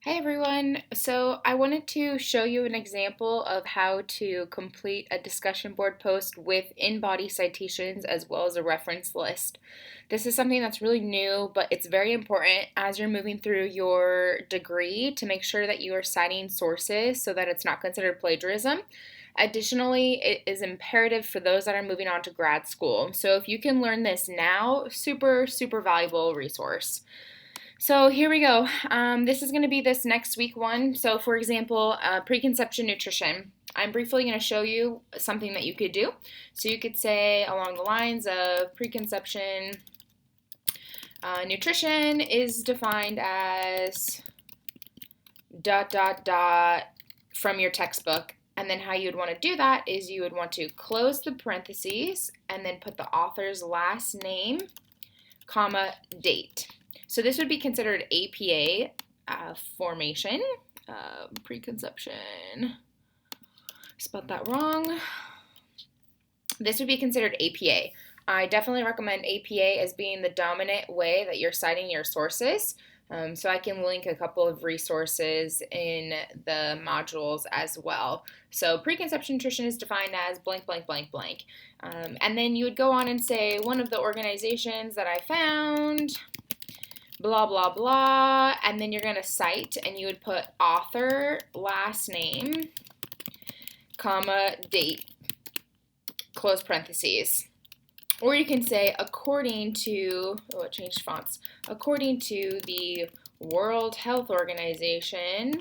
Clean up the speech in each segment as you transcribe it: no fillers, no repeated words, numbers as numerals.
Hi everyone. So I wanted to show you an example of how to complete a discussion board post with in-body citations as well as a reference list. This is something that's really new, but it's very important as you're moving through your degree to make sure that you are citing sources so that it's not considered plagiarism. Additionally, it is imperative for those that are moving on to grad school. So if you can learn this now, super valuable resource. So here we go. This is going to be this next week one. So for example, preconception nutrition. I'm briefly going to show you something that you could do. So you could say along the lines of preconception nutrition is defined as ... from your textbook. And then how you would want to do that is you would want to close the parentheses and then put the author's last name, comma, date. So this would be considered APA formation. Preconception. Spelled that wrong. This would be considered APA. I definitely recommend APA as being the dominant way that you're citing your sources. So I can link a couple of resources in the modules as well. So preconception nutrition is defined as blank. And then you would go on and say one of the organizations that I found, blah, and then you're going to cite, and you would put author, last name, comma, date, close parentheses. Or you can say according to, oh, it changed fonts, according to the World Health Organization.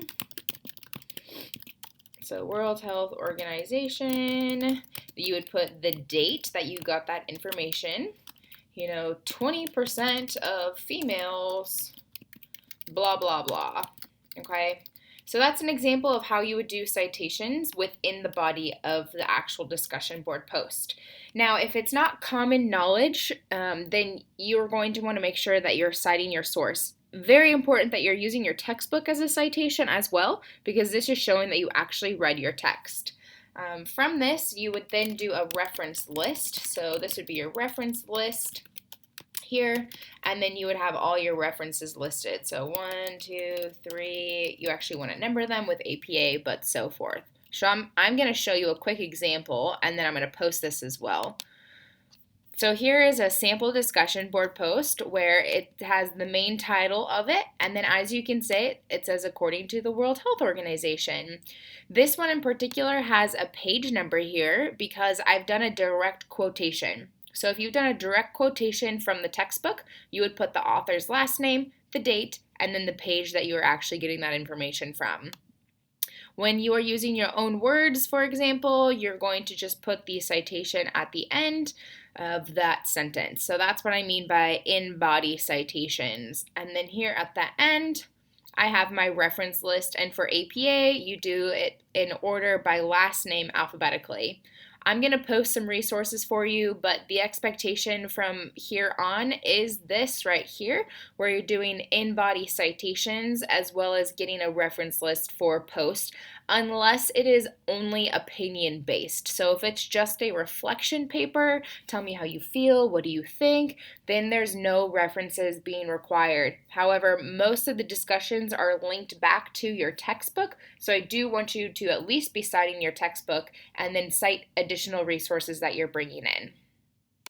So World Health Organization, you would put the date that you got that information. 20% of females, blah. Okay? So that's an example of how you would do citations within the body of the actual discussion board post. Now, if it's not common knowledge, then you're going to want to make sure that you're citing your source. Very important that you're using your textbook as a citation as well, because this is showing that you actually read your text. From this, you would then do a reference list. So this would be your reference list here, and then you would have all your references listed. So 1, 2, 3, you actually want to number them with APA, but so forth. So I'm going to show you a quick example, and then I'm going to post this as well. So here is a sample discussion board post where it has the main title of it, and then as you can see, it says according to the World Health Organization. This one in particular has a page number here because I've done a direct quotation. So if you've done a direct quotation from the textbook, you would put the author's last name, the date, and then the page that you are actually getting that information from. When you are using your own words, for example, you're going to just put the citation at the end of that sentence. So that's what I mean by in-body citations. And then here at the end, I have my reference list, and for APA, you do it in order by last name alphabetically. I'm going to post some resources for you, but the expectation from here on is this right here, where you're doing in-body citations as well as getting a reference list for post, unless it is only opinion-based. So if it's just a reflection paper, tell me how you feel, what do you think, then there's no references being required. However, most of the discussions are linked back to your textbook, so I do want you to at least be citing your textbook and then cite additional resources that you're bringing in.